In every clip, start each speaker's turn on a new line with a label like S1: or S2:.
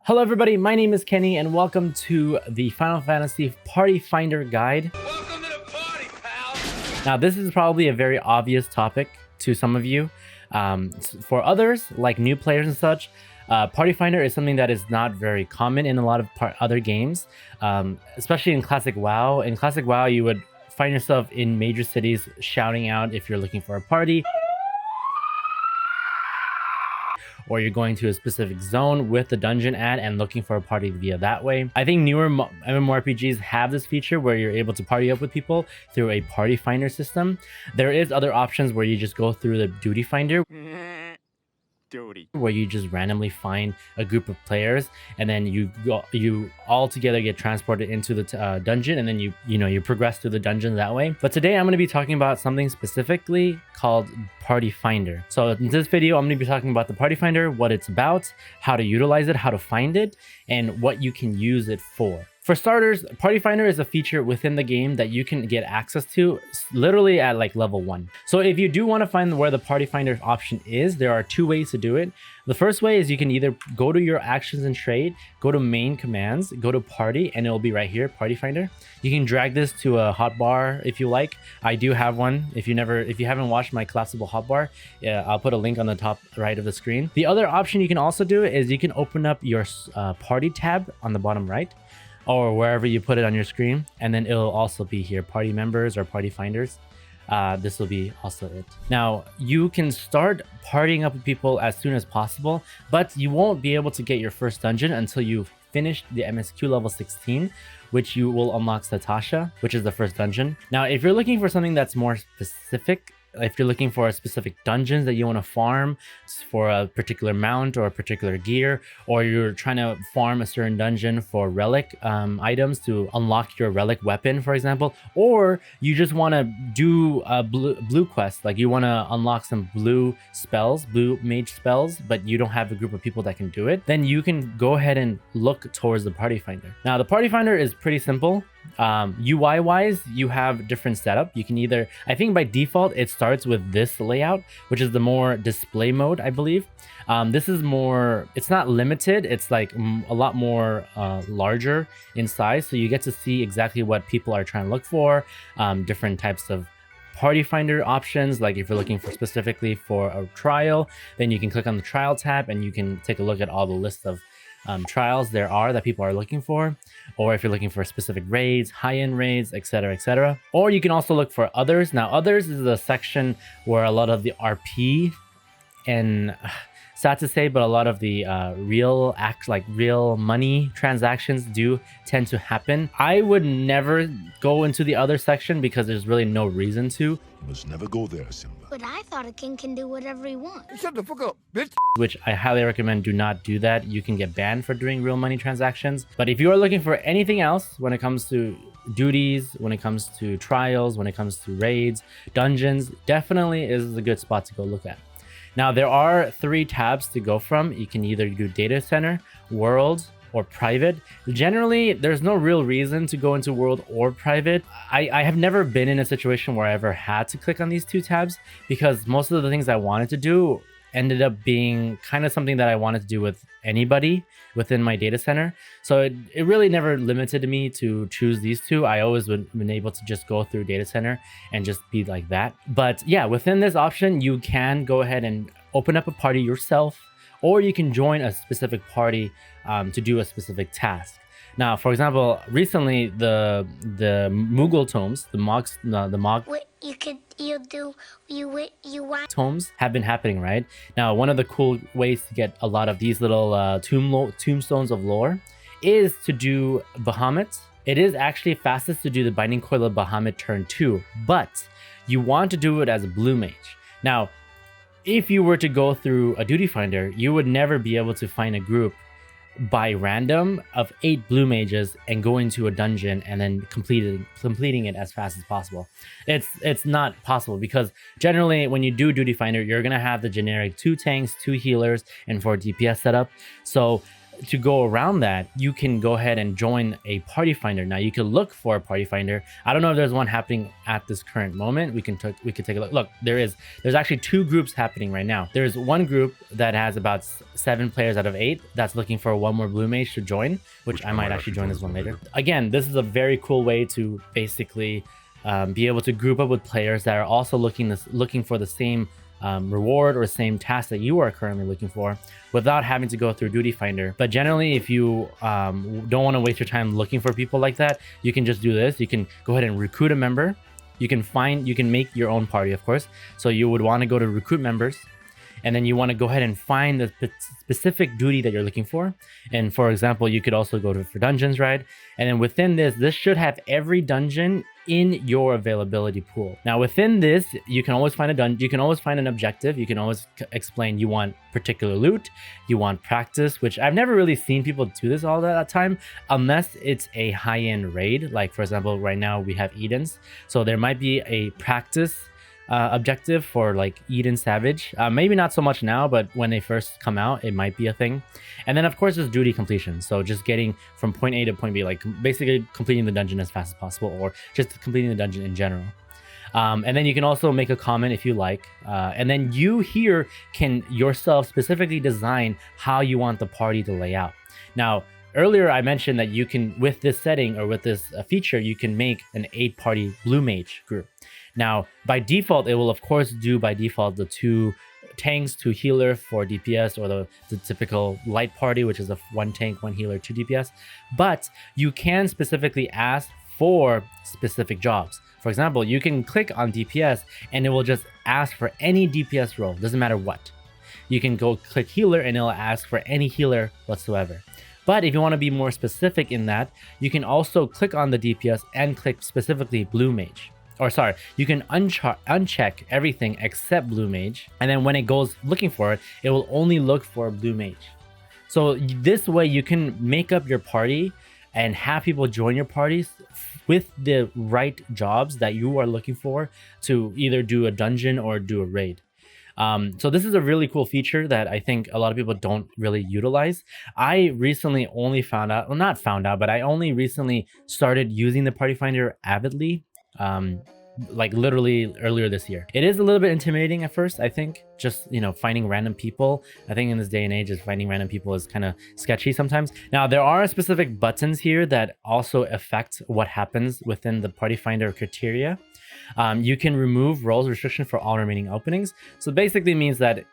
S1: Hello everybody, my name is Kenny and welcome to the Final Fantasy Party Finder Guide.
S2: Welcome to the party, pal!
S1: Now this is probably a very obvious topic to some of you. For others, like new players and such, Party Finder is something that is not very common in a lot of other games, especially in Classic WoW. In Classic WoW, you would find yourself in major cities shouting out if you're looking for a party, or you're going to a specific zone with the dungeon ad and looking for a party via that way. I think newer MMORPGs have this feature where you're able to party up with people through a party finder system. There is other options where you just go through the duty finder, where you just randomly find a group of players and then you all together get transported into the dungeon, and then you progress through the dungeon that way. But today I'm going to be talking about something specifically called Party Finder. So in this video I'm going to be talking about the Party Finder, what it's about, how to utilize it, how to find it, and what you can use it for. For starters, Party Finder is a feature within the game that you can get access to literally at like level 1. So if you do want to find where the Party Finder option is, there are two ways to do it. The first way is you can either go to your actions and trade, go to main commands, go to party, and it will be right here, Party Finder. You can drag this to a hotbar if you like. I do have one. If you haven't watched my collapsible hotbar, I'll put a link on the top right of the screen. The other option you can also do is you can open up your party tab on the bottom right, or wherever you put it on your screen, and then it'll also be here, party members or party finders. This will be also it. Now you can start partying up with people as soon as possible, but you won't be able to get your first dungeon until you've finished the MSQ level 16, which you will unlock Satasha, which is the first dungeon. Now if you're looking for something that's more specific, if you're looking for a specific dungeons that you want to farm for a particular mount or a particular gear, or you're trying to farm a certain dungeon for relic items to unlock your relic weapon, for example, or you just want to do a blue quest, like you want to unlock some blue spells, blue mage spells, but you don't have a group of people that can do it, then you can go ahead and look towards the Party Finder. Now the Party Finder is pretty simple. UI wise, you have different setup. You can either, I think by default it starts with this layout, which is the more display mode, I believe. This is more, it's not limited, it's like a lot more larger in size, so you get to see exactly what people are trying to look for, different types of Party Finder options. Like if you're looking for specifically for a trial, then you can click on the trial tab and you can take a look at all the list of trials there are that people are looking for, or if you're looking for specific raids, high-end raids, etc, etc. Or you can also look for others. Now others is a section where a lot of the RP, and sad to say, but a lot of the real money transactions do tend to happen. I would never go into the other section because there's really no reason to.
S3: You must never go there, Simba.
S4: But I thought a king can do whatever he wants.
S2: Shut the fuck up, bitch!
S1: Which I highly recommend do not do that. You can get banned for doing real money transactions. But if you are looking for anything else when it comes to duties, when it comes to trials, when it comes to raids, dungeons, definitely is a good spot to go look at. Now there are 3 tabs to go from. You can either do data center, world, or private. Generally, there's no real reason to go into world or private. I have never been in a situation where I ever had to click on these 2 tabs, because most of the things I wanted to do ended up being kind of something that I wanted to do with anybody within my data center. So it really never limited me to choose these 2. I always been able to just go through data center and just be like that. But yeah, within this option, you can go ahead and open up a party yourself, or you can join a specific party to do a specific task. Now, for example, recently the Moogle tomes, the Mog
S4: What you want?
S1: tomes have been happening, right? Now, one of the cool ways to get a lot of these little tombstones of lore is to do Bahamut. It is actually fastest to do the Binding Coil of Bahamut turn 2, but you want to do it as a blue mage. Now, if you were to go through a duty finder, you would never be able to find a group by random of 8 blue mages and go into a dungeon and then completing it as fast as possible. It's not possible, because generally when you do duty finder, you're gonna have the generic 2 tanks, 2 healers, and 4 DPS setup. So to go around that, you can go ahead and join a party finder. Now you can look for a party finder. I don't know if there's one happening at this current moment. We could take a look. Look, there's actually 2 groups happening right now. There's one group that has about 7 players out of 8 that's looking for one more blue mage to join, which I might actually join this one later. Again, this is a very cool way to basically be able to group up with players that are also looking for the same reward or same task that you are currently looking for without having to go through Duty Finder. But generally, if you don't want to waste your time looking for people like that, you can just do this. You can go ahead and recruit a member. You can make your own party, of course. So you would want to go to recruit members, and then you want to go ahead and find the specific duty that you're looking for. And for example, you could also go for dungeons, right? And then within this should have every dungeon in your availability pool. Now within this, you can always find a dungeon, you can always find an objective, you can always explain you want particular loot, you want practice, which I've never really seen people do this all that time unless it's a high-end raid. Like for example, right now we have Eden's, so there might be a practice objective for like Eden Savage. Maybe not so much now, but when they first come out, it might be a thing. And then of course there's duty completion. So just getting from point A to point B, like basically completing the dungeon as fast as possible, or just completing the dungeon in general. And then you can also make a comment if you like. And then you here can yourself specifically design how you want the party to lay out. Now, earlier I mentioned that you can, with this setting or with this feature, you can make an 8-party blue mage group. Now, by default, it will of course do by default the 2 tanks, 2 healer for DPS, or the typical light party, which is a 1 tank, 1 healer, 2 DPS. But you can specifically ask for specific jobs. For example, you can click on DPS and it will just ask for any DPS role, doesn't matter what. You can go click healer and it'll ask for any healer whatsoever. But if you want to be more specific in that, you can also click on the DPS and click specifically blue mage. Or sorry, you can uncheck everything except blue mage, and then when it goes looking for it, it will only look for blue mage. So this way you can make up your party and have people join your parties with the right jobs that you are looking for to either do a dungeon or do a raid. So this is a really cool feature that I think a lot of people don't really utilize. I recently only found out, well, not found out, but I only recently started using the party finder avidly. Like literally earlier this year. It is a little bit intimidating at first, I think, just, you know, finding random people. I think in this day and age, just finding random people is kind of sketchy sometimes. Now, there are specific buttons here that also affect what happens within the party finder criteria. You can remove roles restriction for all remaining openings. So basically means that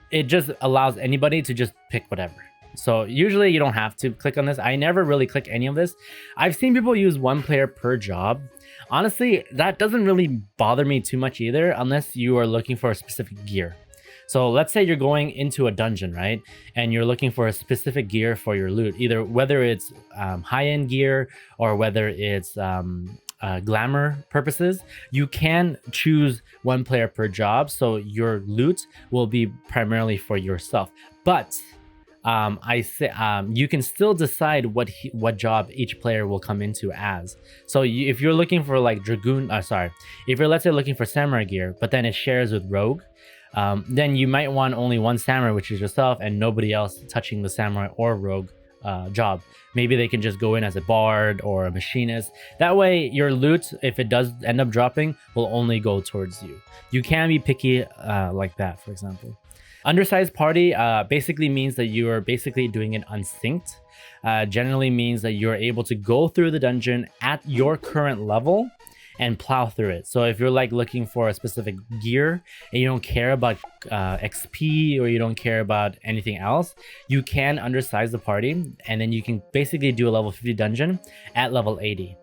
S1: it just allows anybody to just pick whatever. So usually you don't have to click on this. I never really click any of this. I've seen people use 1 player per job. Honestly, that doesn't really bother me too much either, unless you are looking for a specific gear. So let's say you're going into a dungeon, right? And you're looking for a specific gear for your loot, either whether it's high-end gear or whether it's glamour purposes. You can choose 1 player per job, so your loot will be primarily for yourself. But you can still decide what job each player will come into as. So if you're looking for like dragoon, if you're, let's say, looking for samurai gear, but then it shares with rogue, then you might want only 1 samurai, which is yourself, and nobody else touching the samurai or rogue job. Maybe they can just go in as a bard or a machinist. That way your loot, if it does end up dropping, will only go towards you. You can be picky like that, for example. Undersized party basically means that you are basically doing it unsynced. Generally means that you're able to go through the dungeon at your current level and plow through it. So if you're like looking for a specific gear and you don't care about XP, or you don't care about anything else, you can undersize the party, and then you can basically do a level 50 dungeon at level 80.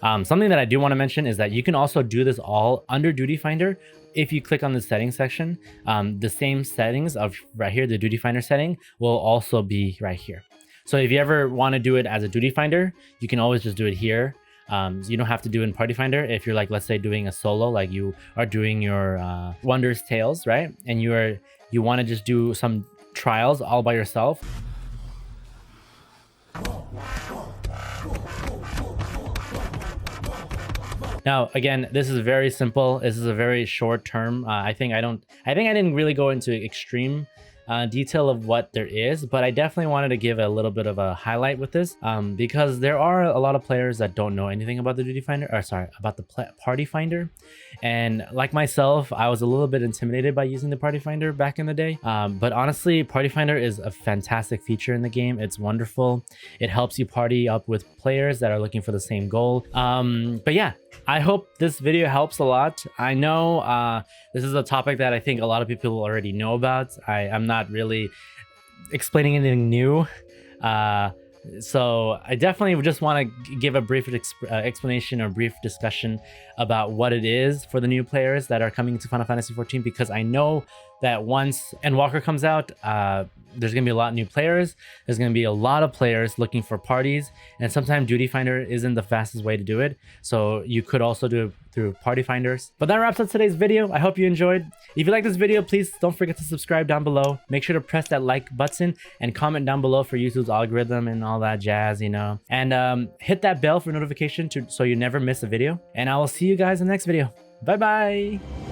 S1: Something that I do want to mention is that you can also do this all under Duty Finder. If you click on the settings section, the same settings of right here, the Duty Finder setting, will also be right here. So if you ever want to do it as a Duty Finder, you can always just do it here. You don't have to do it in Party Finder. If you're like, let's say, doing a solo, like you are doing your Wonders Tales, right? And you want to just do some trials all by yourself. Now, again, this is very simple. This is a very short term. I think I didn't really go into extreme detail of what there is, but I definitely wanted to give a little bit of a highlight with this because there are a lot of players that don't know anything about the Duty Finder, or sorry, about the Party Finder. And like myself, I was a little bit intimidated by using the Party Finder back in the day. But honestly, Party Finder is a fantastic feature in the game. It's wonderful. It helps you party up with players that are looking for the same goal. But yeah, I hope this video helps a lot. I know this is a topic that I think a lot of people already know about. I'm not really explaining anything new. So I definitely just want to give a brief explanation or brief discussion about what it is for the new players that are coming to Final Fantasy XIV, because I know that once Endwalker comes out, there's going to be a lot of new players. There's going to be a lot of players looking for parties, and sometimes Duty Finder isn't the fastest way to do it. So you could also do it through Party Finders. But that wraps up today's video. I hope you enjoyed. If you like this video, please don't forget to subscribe down below. Make sure to press that like button and comment down below for YouTube's algorithm and all that jazz, you know. And hit that bell for notification so you never miss a video. And I will see you guys in the next video. Bye bye.